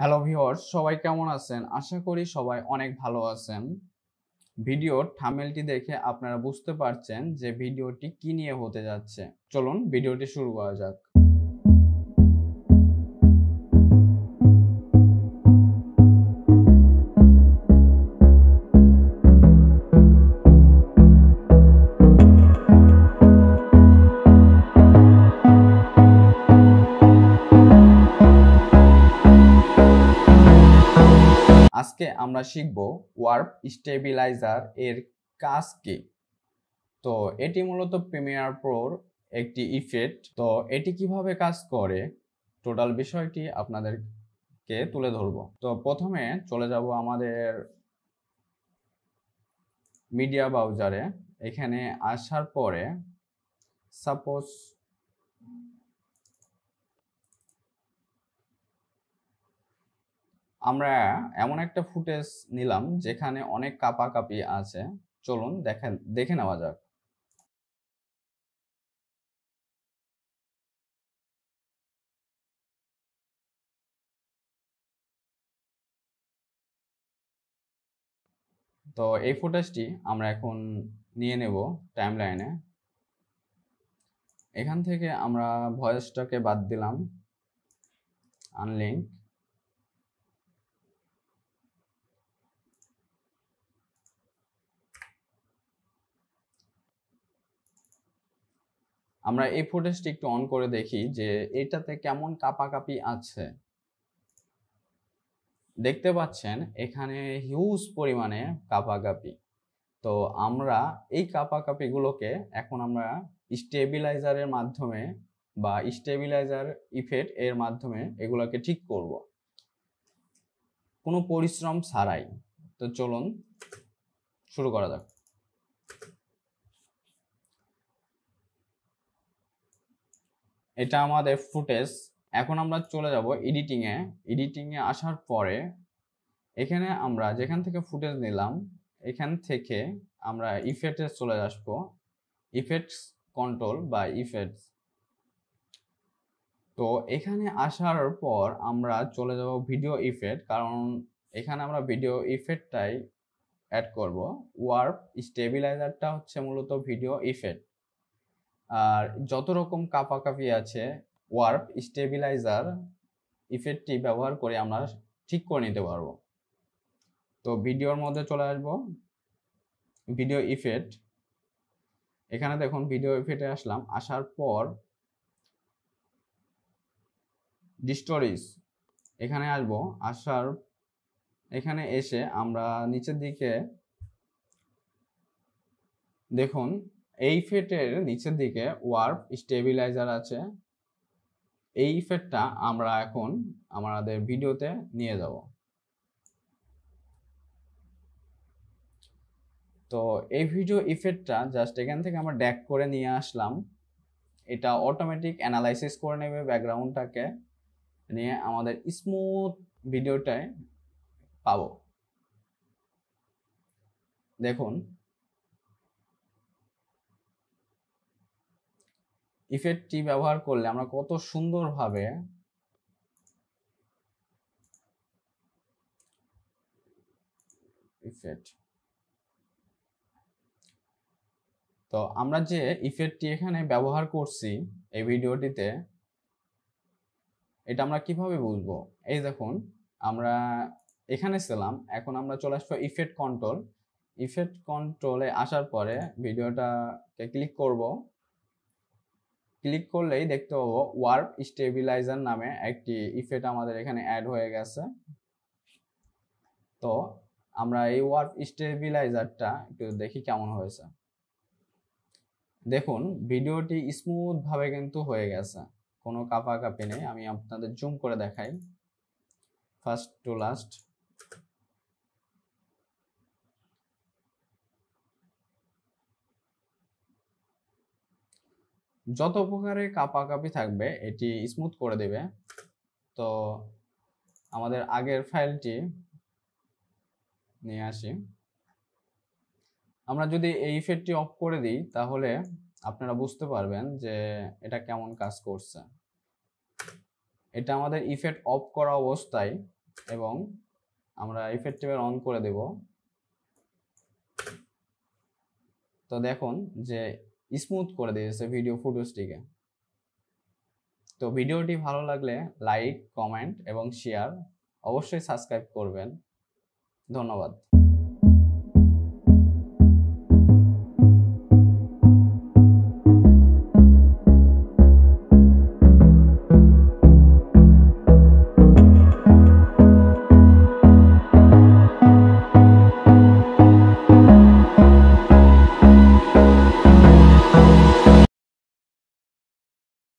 Hello viewers, সবাই কেমন আছেন? আশা করি সবাই অনেক ভালো আছেন। ভিডিওর থাম্বনেলটি দেখে আপনারা বুঝতে পারছেন যে ভিডিওটি কি নিয়ে হতে যাচ্ছে। চলুন ভিডিওটি শুরু করা যাক। আজকে আমরা শিখব ওয়ার্প স্টেবিলাইজার এর কাজ কি। তো এটি মূলত প্রিমিয়ার প্রোর একটি ইফেক্ট। তো এটি কিভাবে কাজ করে টোটাল বিষয়টি আপনাদেরকে তুলে ধরব। তো প্রথমে চলে যাব আমাদের মিডিয়া ব্রাউজারে। এখানে আসার পরে সাপোজ আমরা এমন একটা ফুটেজ নিলাম যেখানে অনেক কাঁপাকাঁপি আছে। চলুন দেখে নেওয়া যাক। তো এই ফুটেজটি আমরা এখন নিয়ে নেব টাইমলাইনে। এখান থেকে আমরা ভয়েসটাকে বাদ দিলাম, আনলিঙ্ক। আমরা এই ফুটেজটি একটু অন করে দেখি যে এটাতে কেমন কাঁপাকাঁপি আছে। দেখতে পাচ্ছেন এখানে হিউজ পরিমাণে কাঁপাকাঁপি। তো আমরা এই কাঁপাকাঁপিগুলোকে এখন আমরা স্টেবিলাইজারের মাধ্যমে বা স্টেবিলাইজার ইফেক্ট এর মাধ্যমে এগুলোকে ঠিক করব, কোনো পরিশ্রম ছাড়াই। তো চলুন শুরু করা যাক। এটা আমাদের ফুটেজ। এখন আমরা চলে যাব এডিটিংয়ে। এডিটিংয়ে আসার পরে এখানে আমরা যেখান থেকে ফুটেজ নিলাম এখান থেকে আমরা ইফেক্টে চলে আসবো, ইফেক্টস কন্ট্রোল বা ইফেক্টস। তো এখানে আসার পর আমরা চলে যাব ভিডিও ইফেক্ট, কারণ এখানে আমরা ভিডিও ইফেক্টটাই অ্যাড করব। ওয়ার্প স্টেবিলাইজারটা হচ্ছে মূলত ভিডিও ইফেক্ট, আর যত রকম কাঁপাকাঁপি আছে ওয়ার্প স্টেবিলাইজার ইফেক্টটি ব্যবহার করে আমরা ঠিক করে নিতে পারবো। তো ভিডিওর মধ্যে চলে আসবো, ভিডিও ইফেক্ট। এখানে দেখুন ভিডিও ইফেক্টে আসলাম। আসার পর ডিস্টোরিজ এখানে আসবো। এখানে এসে আমরা নিচের দিকে দেখুন এই ইফেক্টের নিচের দিকে ওয়ার্প স্টেবিলাইজার আছে। এই ইফেক্টটা আমরা এখন আমাদের ভিডিওতে নিয়ে যাব। তো এই ভিডিও ইফেক্টটা জাস্ট এখান থেকে আমরা ড্র্যাগ করে নিয়ে আসলাম। এটা অটোমেটিক অ্যানালাইসিস করে নেবে ব্যাকগ্রাউন্ডটাকে, নিয়ে আমাদের স্মুথ ভিডিওটায় পাবো। দেখুন ইফেক্টটি ব্যবহার করলে আমরা কত সুন্দরভাবে ইফেক্ট। তো আমরা যে ইফেক্টটি এখানে ব্যবহার করছি এই ভিডিওটিতে, এটা আমরা কিভাবে বুঝবো? এই দেখুন আমরা এখানে ছিলাম, এখন আমরা চলে আসবো ইফেক্ট কন্ট্রোল। ইফেক্ট কন্ট্রোলে আসার পরে ভিডিওটাকে ক্লিক করব। ক্লিক করলেই দেখতে পাবো ওয়ার্প স্টেবিলাইজার নামে একটি ইফেক্ট আমাদের এখানে অ্যাড হয়ে গেছে। তো আমরা এই ওয়ার্প স্টেবিলাইজারটা একটু দেখি কেমন হয়েছে। দেখুন ভিডিওটি স্মুথ ভাবে কিন্তু হয়ে গেছে, কোনো কাঁপাকাঁপি নেই। আমি আপনাদের জুম করে দেখাই ফার্স্ট টু লাস্ট। যত প্রকারের কাঁপাকাঁপি থাকবে এটি স্মুথ করে দেবে। তো আমাদের আগের ফাইলটি নিয়ে আসি। আমরা যদি এই ইফেক্টটি অফ করে দিই তাহলে আপনারা বুঝতে পারবেন যে এটা কেমন কাজ করছে। এটা আমাদের ইফেক্ট অফ করা অবস্থায় এবং আমরা ইফেক্ট টেবিল অন করে দেব। তো দেখুন যে স্মুথ করে দিয়েছে ভিডিও ফুটেজটিকে। তো ভিডিওটি ভালো লাগলে লাইক, কমেন্ট এবং শেয়ার, অবশ্যই সাবস্ক্রাইব করবেন। ধন্যবাদ।